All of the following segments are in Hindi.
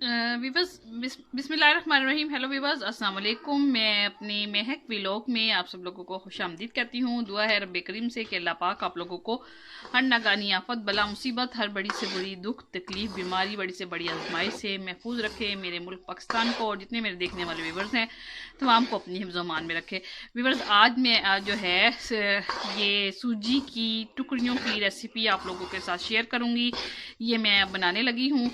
वीवर्स बिस्मिल्लाहिर्रहमानिर्रहीम। हेलो वीवर्स, अस्सलाम वालेकुम। मैं अपनी महक व्लॉग में आप सब लोगों को खुशामदीद कहती हूँ। दुआ है रब्बे करीम से कि अल्लाह पाक आप लोगों को हर नागानी आफत, बला, मुसीबत, हर बड़ी से बड़ी दुख, तकलीफ, बीमारी, बड़ी से बड़ी आजमाइश से महफूज रखे। मेरे मुल्क पाकिस्तान को और जितने मेरे देखने वाले वीवर्स हैं तमाम को अपनी हिफ्ज़ मान में रखे। वीवर्स, आज मैं जो है ये सूजी की टुकड़ियों की रेसिपी आप लोगों के साथ शेयर करूँगी। ये मैं बनाने लगी हूँ।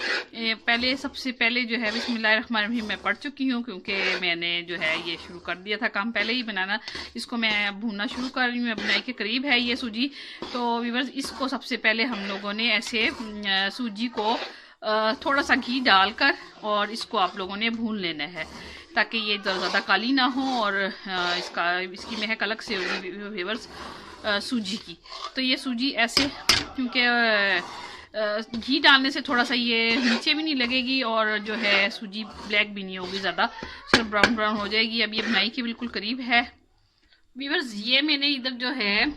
सबसे पहले जो है बिस्मिल्लाहिर्रहमानिर्रहीम मैं पढ़ चुकी हूँ, क्योंकि मैंने जो है ये शुरू कर दिया था काम पहले ही बनाना। इसको मैं भूनना शुरू कर रही हूँ। बुनाई के करीब है ये सूजी। तो वीवर्स, इसको सबसे पहले हम लोगों ने ऐसे सूजी को थोड़ा सा घी डालकर और इसको आप लोगों ने भून लेना है, ताकि ये ज़्यादा काली ना हो और इसकी महक अलग से होगी वीवर्स सूजी की। तो ये सूजी ऐसे, क्योंकि घी डालने से थोड़ा सा ये नीचे भी नहीं लगेगी और जो है सूजी ब्लैक भी नहीं होगी, ज़्यादा सिर्फ ब्राउन ब्राउन हो जाएगी। अब ये बुनाई के बिल्कुल करीब है वीवर्स। ये मैंने इधर जो है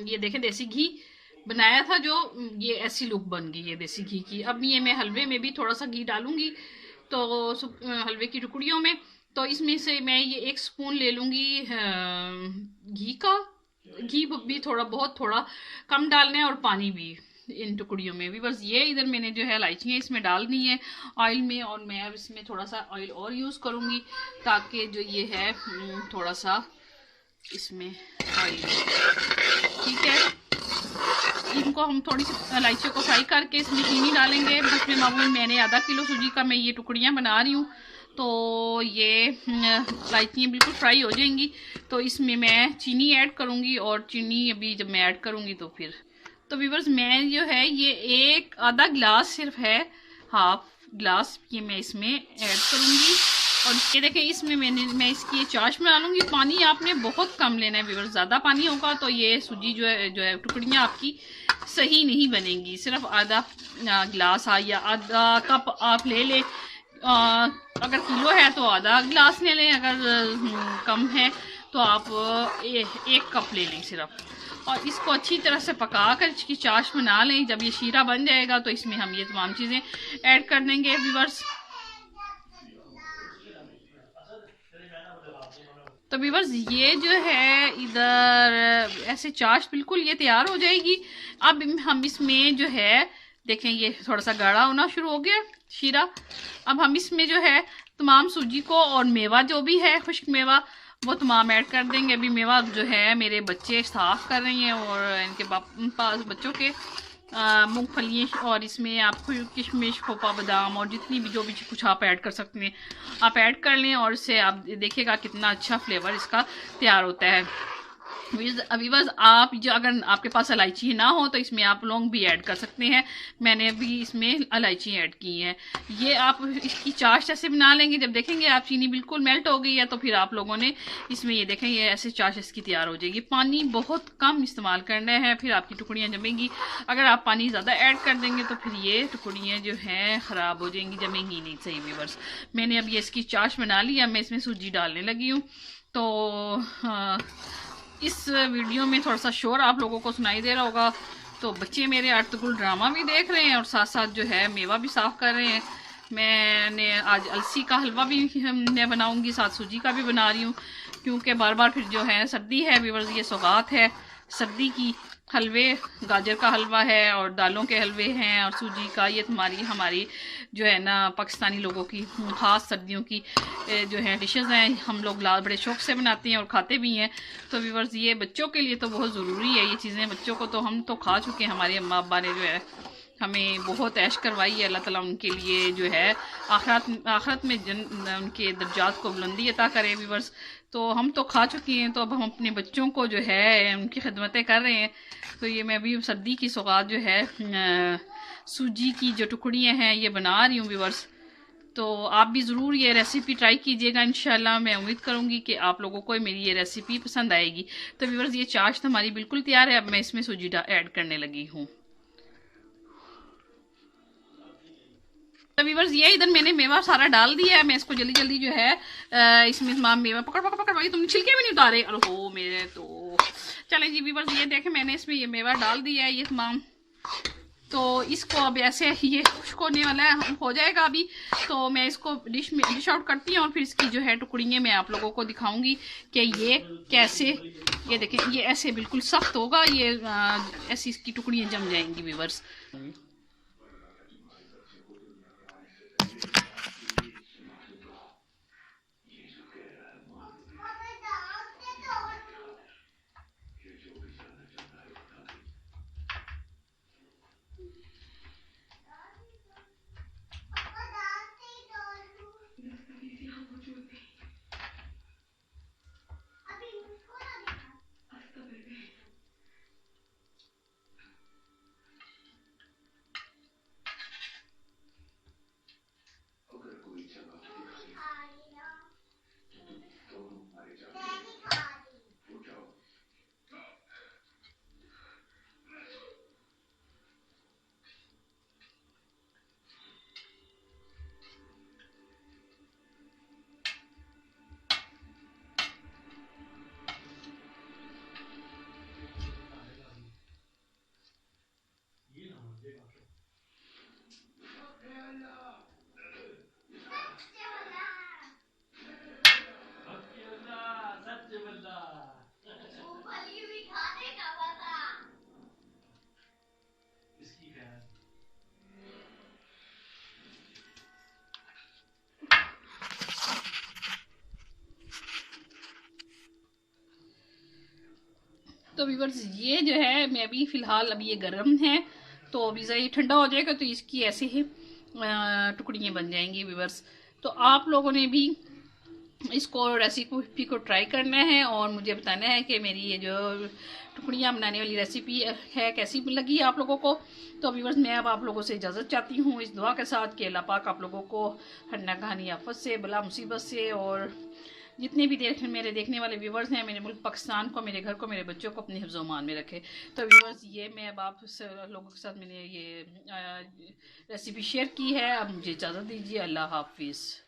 ये देखें देसी घी बनाया था, जो ये ऐसी लुक बन गई है देसी घी की। अब ये मैं हलवे में भी थोड़ा सा घी डालूंगी, तो हलवे की टुकड़ियों में। तो इसमें से मैं ये 1 स्पून ले लूँगी घी का। घी भी थोड़ा कम डालना है और पानी भी इन टुकड़ियों में भी। बस ये इधर मैंने जो है इलायचियाँ इसमें डाल दी है ऑयल में, और मैं अब इसमें थोड़ा सा ऑयल और यूज़ करूँगी, ताकि जो ये है थोड़ा सा इसमें ऑयल, ठीक है। इनको हम थोड़ी सी इलायचियों को फ्राई करके इसमें चीनी डालेंगे। इसमें मामूली मैंने आधा किलो सूजी का मैं ये टुकड़ियाँ बना रही हूँ, तो ये इलायचियाँ बिल्कुल फ्राई हो जाएंगी। तो इसमें मैं चीनी ऐड करूँगी, और चीनी अभी जब मैं ऐड करूँगी तो फिर तो व्यूअर्स मैं जो है ये आधा गिलास सिर्फ है, हाफ गिलास ये मैं इसमें ऐड करूँगी। और ये देखें, इसमें मैं इसकी चाश बना लूँगी। पानी आपने बहुत कम लेना है व्यूअर्स, ज़्यादा पानी होगा तो ये सूजी जो है टुकड़ियाँ आपकी सही नहीं बनेंगी। सिर्फ आधा गिलास या आधा कप आप ले लें। अगर किलो है तो आधा गिलास ले लें, अगर कम है तो आप 1 कप ले लें सिर्फ। और इसको अच्छी तरह से पकाकर इसकी चाश बना लें। जब ये शीरा बन जाएगा तो इसमें हम ये तमाम चीज़ें ऐड कर देंगे व्यूअर्स। तो व्यूअर्स ये जो है इधर ऐसे चाश बिल्कुल ये तैयार हो जाएगी। अब हम इसमें जो है देखें, ये थोड़ा सा गाढ़ा होना शुरू हो गया शीरा। अब हम इसमें जो है तमाम सूजी को और मेवा जो भी है, खुश्क मेवा, वो तमाम ऐड कर देंगे। अभी मेवा जो है मेरे बच्चे साफ कर रही हैं, और इनके पास बच्चों के मूंगफलियाँ, और इसमें आप किशमिश, खोपा, बादाम और जितनी भी जो भी कुछ आप ऐड कर सकते हैं आप ऐड कर लें, और इससे आप देखिएगा कितना अच्छा फ्लेवर इसका तैयार होता है। अभी बस आप जो अगर आपके पास इलायची ना हो तो इसमें आप लौंग भी ऐड कर सकते हैं। मैंने भी इसमें इलायची ऐड की है। ये आप इसकी चाश ऐसे बना लेंगे, जब देखेंगे आप चीनी बिल्कुल मेल्ट हो गई है तो फिर आप लोगों ने इसमें ये देखें ये ऐसे चाश इसकी तैयार हो जाएगी। पानी बहुत कम इस्तेमाल करना है, फिर आपकी टुकड़ियाँ जमेंगी। अगर आप पानी ज़्यादा ऐड कर देंगे तो फिर ये टुकड़ियाँ जो हैं ख़राब हो जाएंगी, जमेंगी नहीं सही व्यूअर्स। मैंने अब ये इसकी चाश बना ली, अब मैं इसमें सूजी डालने लगी हूँ। तो इस वीडियो में थोड़ा सा शोर आप लोगों को सुनाई दे रहा होगा, तो बच्चे मेरे अर्तुगरुल ड्रामा भी देख रहे हैं और साथ साथ जो है मेवा भी साफ़ कर रहे हैं। मैंने आज अलसी का हलवा भी मैं बनाऊंगी, साथ सूजी का भी बना रही हूँ, क्योंकि बार बार फिर जो है सर्दी है व्यूअर्स, ये सौगात है सर्दी की। हलवे, गाजर का हलवा है और दालों के हलवे हैं और सूजी का, ये हमारी जो है ना पाकिस्तानी लोगों की ख़ास सर्दियों की जो है डिशेस हैं। हम लोग बड़े शौक़ से बनाते हैं और खाते भी हैं। तो व्यूअर्स ये बच्चों के लिए तो बहुत ज़रूरी है ये चीज़ें। बच्चों को तो हम तो खा चुके हैं, हमारे अम्मा अब्बा ने जो है हमें बहुत ऐश करवाई है। अल्लाह ताला उनके लिए जो है आखिरत में उनके दर्जात को बुलंदी अता करे व्यूअर्स। तो हम तो खा चुके हैं, तो अब हम अपने बच्चों को जो है उनकी खिदमतें कर रहे हैं। तो ये मैं अभी सर्दी की सौगात जो है सूजी की जो टुकड़ियाँ हैं ये बना रही हूँ व्यूअर्स। तो आप भी ज़रूर ये रेसिपी ट्राई कीजिएगा इंशाल्लाह। मैं उम्मीद करूँगी कि आप लोगों को मेरी ये रेसिपी पसंद आएगी। तो व्यूअर्स ये चाश तो हमारी बिल्कुल तैयार है। अब मैं इसमें सूजी ऐड करने लगी हूँ। तो व्यूअर्स ये इधर मैंने मेवा सारा डाल दिया है। मैं इसको जल्दी जल्दी जो है इसमें तमाम मेवा पकड़ भाई, तुमने छिलके भी नहीं उतारे। अरे हो मेरे तो चलें जी व्यूअर्स, ये देखें मैंने इसमें ये मेवा डाल दिया है, ये तमाम तो इसको अब ऐसे ये खुश्क होने वाला है, हो जाएगा अभी। तो मैं इसको डिश आउट करती हूँ और फिर इसकी जो है टुकड़ियाँ मैं आप लोगों को दिखाऊंगी कि ये कैसे, ये देखें ये ऐसे बिल्कुल सख्त होगा, ये ऐसी इसकी टुकड़ियाँ जम जाएंगी व्यूअर्स। तो व्यूअर्स ये जो है मैं अभी फ़िलहाल अभी ये गर्म है, तो अभी जरा ये ठंडा हो जाएगा तो इसकी ऐसे ही टुकड़ियाँ बन जाएंगी व्यूअर्स। तो आप लोगों ने भी इसको रेसिपी को ट्राई करना है और मुझे बताना है कि मेरी ये जो टुकड़ियाँ बनाने वाली रेसिपी है कैसी लगी आप लोगों को। तो व्यूअर्स मैं अब आप लोगों से इजाज़त चाहती हूँ इस दुआ के साथ कि अल्लाह पाक आप लोगों को हर नागहानी आफत से, बला मुसीबत से, और जितने भी मेरे देखने वाले व्यूवर्स हैं, मेरे मुल्क पाकिस्तान को, मेरे घर को, मेरे बच्चों को अपने हिफ्ज़-ओ-मान में रखे। तो व्यूवर्स ये मैं अब आप लोगों के साथ मैंने ये रेसिपी शेयर की है। अब मुझे इजाज़त दीजिए। अल्लाह हाफिज़।